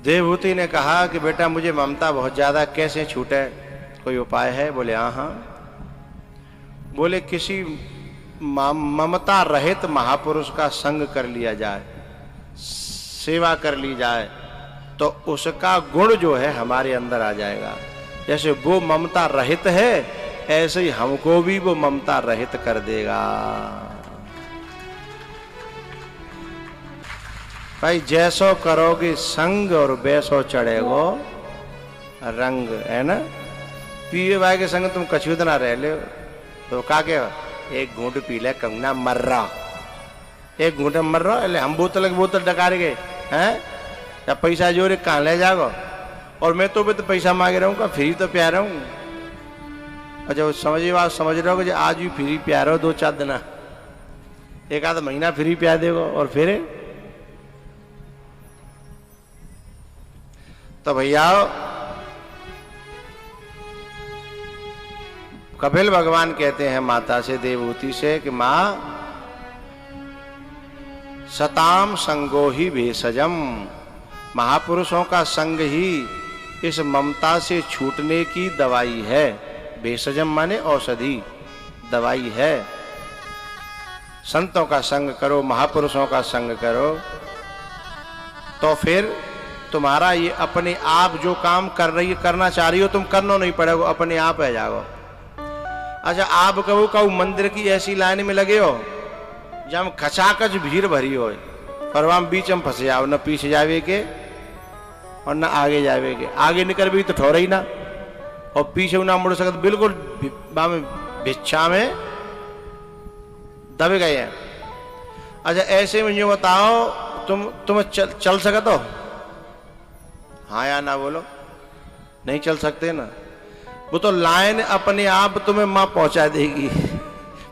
देवहूति ने कहा कि बेटा मुझे ममता बहुत ज्यादा, कैसे छूटे, कोई उपाय है? बोले हाँ हाँ। बोले किसी ममता रहित महापुरुष का संग कर लिया जाए, सेवा कर ली जाए, तो उसका गुण जो है हमारे अंदर आ जाएगा। जैसे वो ममता रहित है, ऐसे ही हमको भी वो ममता रहित कर देगा। भाई जैसो करोगे संग और वैसो चढ़ेगो रंग, है ना। पिए भाई के संग तुम कछुत ना रह ले तो का के एक घूंट पी ले कंगना मर रहा, एक घूंट मर रहा है। हम बोतल डकार गए हैं या पैसा जोरे कहाँ ले जाओ, और मैं तो भी तो पैसा मांग रहा हूँ, फ्री तो प्यार हूँ। अच्छा समझिए बात, समझ रहे हो कि आज भी फ्री प्यार हो, 2-4 दिन, एक आधा महीना फ्री प्यार देगो और फिर तो भैया कपिल भगवान कहते हैं माता से, देवहूति से, कि मां सताम संगो ही भेषजम, महापुरुषों का संग ही इस ममता से छूटने की दवाई है। भेषजम माने औषधि, दवाई है। संतों का संग करो, महापुरुषों का संग करो, तो फिर तुम्हारा ये अपने आप जो काम करना चाह रही हो तुम, करना नहीं पड़ेगा, अपने आप है जाओ। अच्छा आप कहो मंदिर की ऐसी लाइन में लगे हो जब खचाखच भीड़ भरी हो, पर वहां बीच में फंसे जाओ, न पीछे जावे के और न आगे जावे के। आगे निकल भी तो ठोर ही ना, और पीछे ना मुड़ सकते, बिल्कुल भिक्षा में दबे गए हैं। अच्छा ऐसे में जो बताओ तुम चल सकते हो? हाँ या ना बोलो, नहीं चल सकते ना। वो तो लाइन अपने आप तुम्हें मां पहुंचा देगी,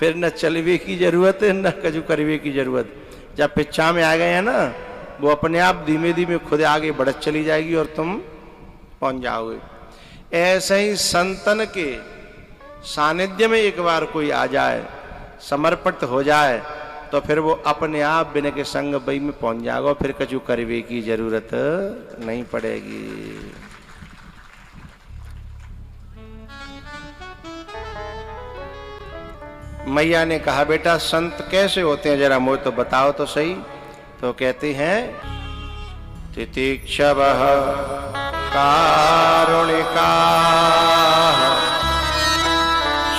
फिर न चलवे की जरूरत है न कजू करवे की जरूरत। जब पिछा में आ गए हैं ना, वो अपने आप धीमे धीमे खुद आगे बढ़त चली जाएगी और तुम पहुंच जाओगे। ऐसे ही संतन के सानिध्य में एक बार कोई आ जाए, समर्पित हो जाए, तो फिर वो अपने आप बिना के संग बई में पहुंच जाएगा, फिर कछु करवे की जरूरत नहीं पड़ेगी। मैया ने कहा बेटा संत कैसे होते हैं, जरा मुझे तो बताओ तो सही। तो कहती हैं तितिक्षवः कारुणिका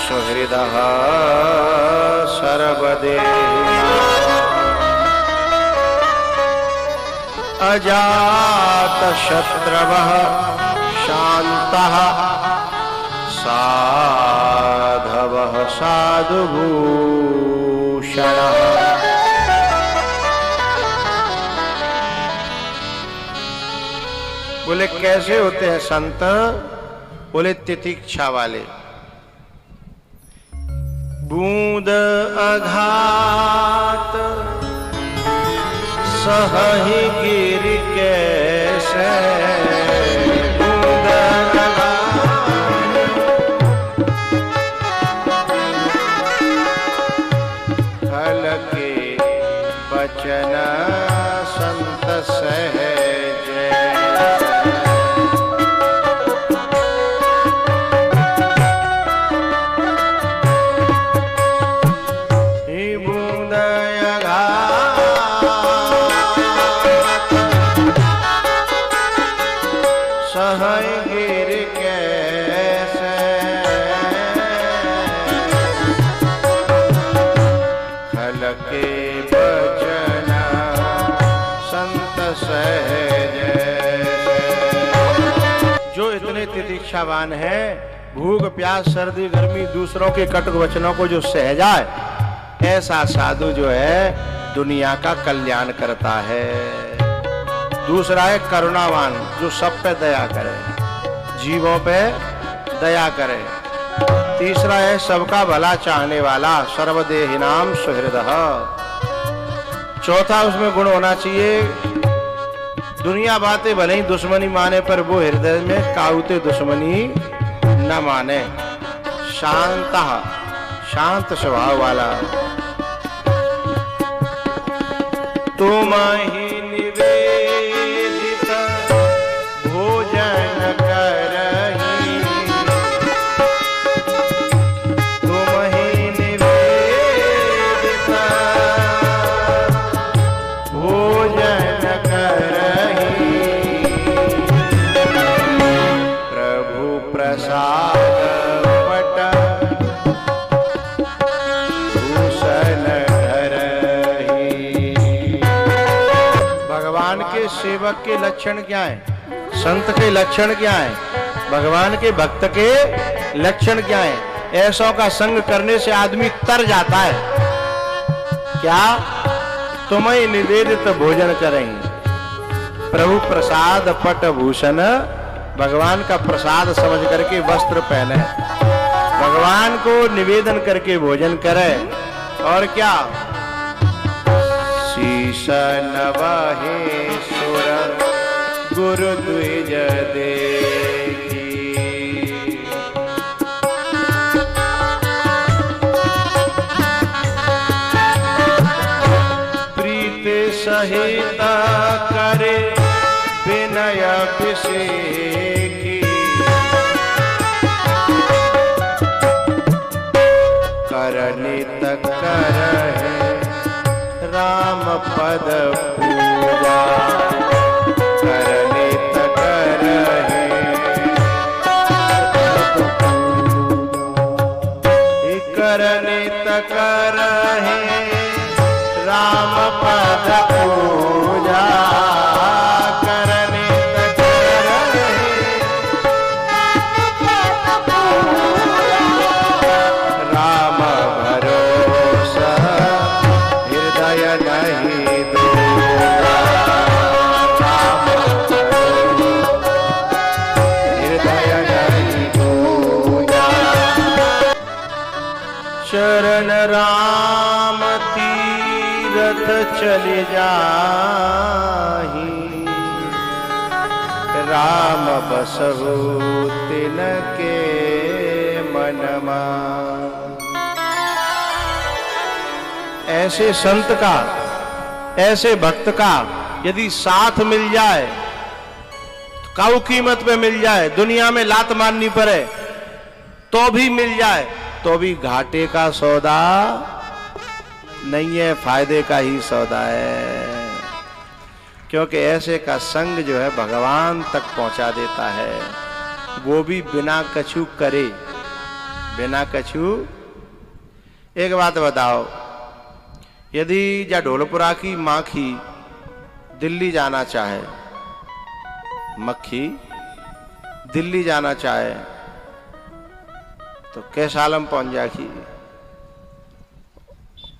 सुहृदः सर्वदेहिनः अजातशत्रवः शान्तः साधवः साधुभूषणः। बोले कैसे होते हैं संत? बोले तितिक्षा वाले। बूंद आघात सहहि गिर कैसे, बूंद आघात फल के बचन संत सहज। तितिक्षावान है, भूख प्यास सर्दी गर्मी दूसरों के कटु वचनों को जो सह जाए, ऐसा साधु जो है दुनिया का कल्याण करता है। दूसरा है करुणावान, जो सब पे दया करे, जीवों पे दया करे। तीसरा है सबका भला चाहने वाला, सर्वदेहिनाम सुहृदः। चौथा उसमें गुण होना चाहिए, दुनिया बातें भले ही दुश्मनी माने पर वो हृदय में काउते दुश्मनी न माने। शांत, शांत स्वभाव वाला। तुम ही निवेदित भगवान के सेवक के लक्षण क्या है, संत के लक्षण क्या है, भगवान के भक्त के लक्षण क्या है। ऐसों का संग करने से आदमी तर जाता है। क्या? तुम्हें निवेदित भोजन करेंगे, प्रभु प्रसाद पट भूषण, भगवान का प्रसाद समझ करके वस्त्र पहने, भगवान को निवेदन करके भोजन करे। और क्या? शीश नवाहे सुर गुरु द्विज देखी, प्रीत सहित करे विनय अभिषेकी, करनित करहे राम पद पूजा, करनित करहे करनित करहे राम पद पूजा, शरण राम तीरथ चले जाहि, राम बसहु तिनके मनमा। ऐसे संत का, ऐसे भक्त का यदि साथ मिल जाए, काऊ कीमत पे मिल जाए, दुनिया में लात मारनी पड़े तो भी मिल जाए, तो भी घाटे का सौदा नहीं है, फायदे का ही सौदा है। क्योंकि ऐसे का संग जो है भगवान तक पहुंचा देता है, वो भी बिना कछु करे, बिना कछु। एक बात बताओ, यदि जा ढोलपुरा की माखी दिल्ली जाना चाहे, मक्खी दिल्ली जाना चाहे तो कैसालम पहुंच जाएगी,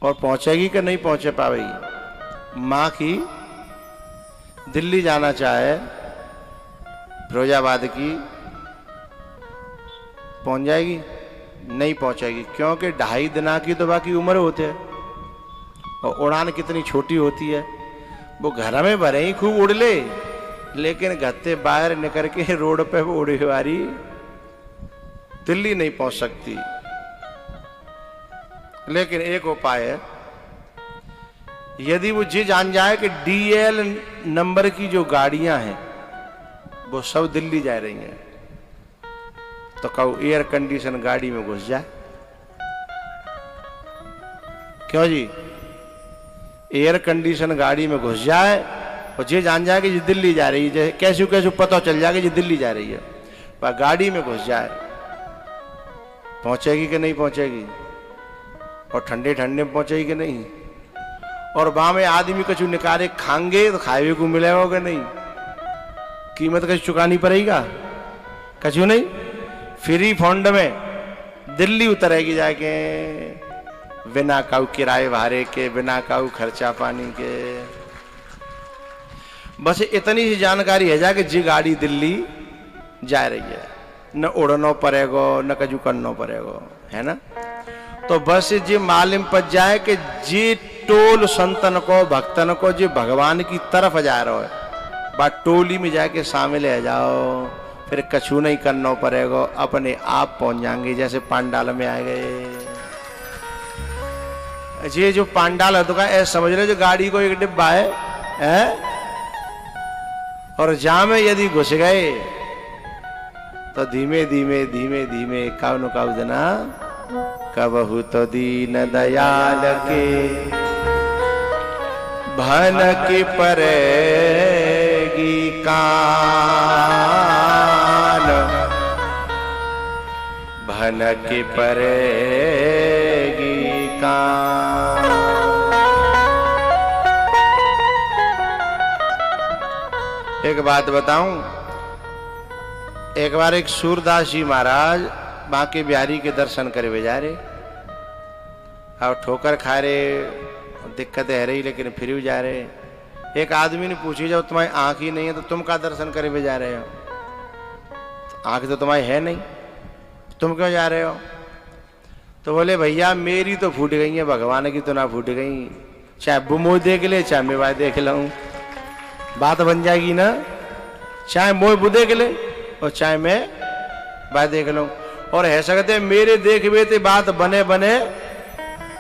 और पहुंचेगी कि नहीं पहुंचे पाएगी। माँ की दिल्ली जाना चाहे, फिरोजाबाद की पहुंच जाएगी, नहीं पहुंचेगी, क्योंकि 2.5 दिन की तो बाकी उम्र होते है, और उड़ान कितनी छोटी होती है। वो घर में भरे ही खूब उड़ ले, लेकिन गत्ते बाहर निकल के रोड पे वो उड़ी वारी दिल्ली नहीं पहुंच सकती। लेकिन एक उपाय है, यदि वो ये जान जाए कि DL नंबर की जो गाड़ियां हैं वो सब दिल्ली जा रही हैं, तो कहो एयर कंडीशन गाड़ी में घुस जाए। क्यों जी? एयर कंडीशन गाड़ी में घुस जाए और ये जान जाए कि ये दिल्ली जा रही है, कैसे कैसे पता चल जाएगा ये दिल्ली जा रही है, पर गाड़ी में घुस जाए, पहुंचेगी कि नहीं पहुंचेगी, और ठंडे ठंडे में पहुंचेगी कि नहीं, और वहां में आदमी कछु निकाले खाएंगे तो खाए को मिलेगा कि नहीं, कीमत कछु चुकानी पड़ेगा, कछु नहीं, फ्री फंड में दिल्ली उतरेगी जाके, बिना काऊ किराए भाड़े के, बिना काऊ खर्चा पानी के। बस इतनी सी जानकारी है जाके जी गाड़ी दिल्ली जा रही है, न उड़ना पड़ेगा न कजू करना पड़ेगा, है ना। तो बस जी मालूम पड़ जाए कि जी टोल संतन को भक्तन को जी भगवान की तरफ जा रहा है, बात टोली में जाके शामिल है जाओ, फिर कछु नहीं करना पड़ेगा, अपने आप पहुंच जाएंगे। जैसे पांडाल में आ गए, ये जो पांडाल है तो क्या ऐसा समझ रहे जो गाड़ी को एक डिब्बा है? और जहां में यदि घुस गए तो धीमे धीमे धीमे धीमे काउ न काउ जना कबहू तो दीन दयाल के भन की परेगी कान, भन की परेगी कान। एक बात बताऊं, एक बार एक सूरदास जी महाराज बांके बिहारी के दर्शन करे हुए जा रहे, और ठोकर खा रहे, दिक्कत है रही, लेकिन फिर भी जा रहे। एक आदमी ने पूछी, जब तुम्हारी आंख ही नहीं है तो तुम क्या दर्शन करे हुए जा रहे हो? तो आंख तो तुम्हारी है नहीं, तुम क्यों जा रहे हो? तो बोले भैया मेरी तो फूट गई है, भगवान की तो ना फूट गई, चाहे वो मोह देख ले चाहे मैं भाई देख लूं, बात बन जाएगी ना। चाहे मोह वो देख ले और चाहे मैं भाई देख लूं। और है सकते मेरे देख बेते बात बने बने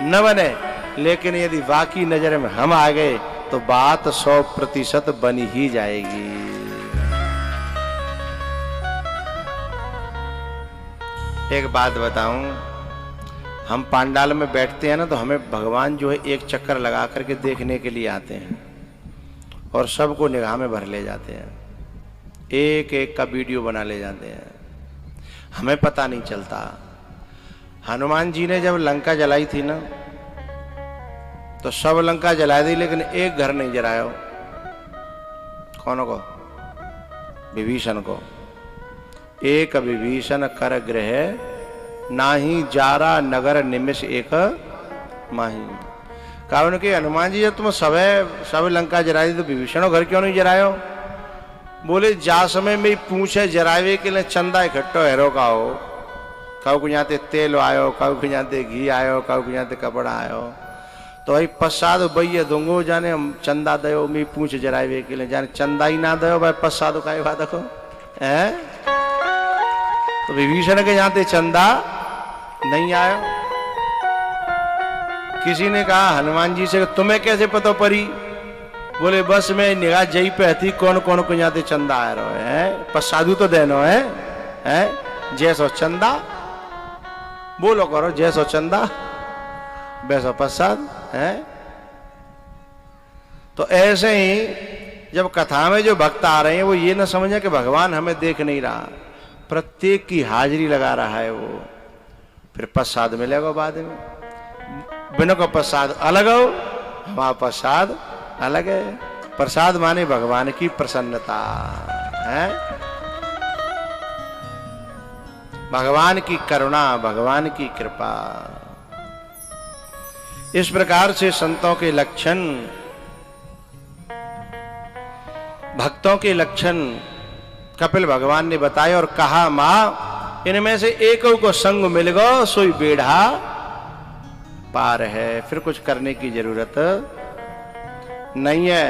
न बने, लेकिन यदि वाकई नजर में हम आ गए तो बात 100% बनी ही जाएगी। एक बात बताऊं, हम पांडाल में बैठते हैं ना, तो हमें भगवान जो है एक चक्कर लगा करके देखने के लिए आते हैं और सबको निगाह में भर ले जाते हैं, एक एक का वीडियो बना ले जाते हैं, हमें पता नहीं चलता। हनुमान जी ने जब लंका जलाई थी ना, तो सब लंका जला दी, लेकिन एक घर नहीं जलाया। कौन को? विभीषण को। एक विभीषण कर गृह नाही जारा नगर निमिष एक माही। कारण कि हनुमान जी जब तुम सब लंका जरा दी तो विभीषण घर क्यों नहीं जरायो? बोले जा समय में पूछे जरावे के लिए चंदा इकट्ठो हेरो का हो, कहो को जाते तेल आयो, कहो को जाते घी आयो, कहो को जाते कपड़ा आयो, तो भाई प्रसाद भैया दूंगो जाने चंदा दयो मैं पूछ जरावे के लिए, जाने चंदा ही ना दयो भाई प्रसाद का बात देखो है। तो विभीषण के जाते चंदा नहीं आयो। किसी ने कहा हनुमान जी से तुम्हें कैसे पता पड़ी? बोले बस मैं निगाह जई पे थी, कौन कौन को जाते चंदा आ रहा है, प्रसादू तो देनो है जैसो चंदा बोलो करो, जैसो चंदा वैसो प्रसाद है। तो ऐसे ही जब कथा में जो भक्त आ रहे हैं वो ये ना समझे कि भगवान हमें देख नहीं रहा, प्रत्येक की हाजिरी लगा रहा है वो, फिर प्रसाद मिलेगा बाद में। बिना का प्रसाद अलग हो, हमारा प्रसाद अलग है। प्रसाद माने भगवान की प्रसन्नता है, भगवान की करुणा, भगवान की कृपा। इस प्रकार से संतों के लक्षण, भक्तों के लक्षण कपिल भगवान ने बताए और कहा मां इनमें से एक को संग मिल गो सोई बेढ़ा पार है, फिर कुछ करने की जरूरत नहीं है।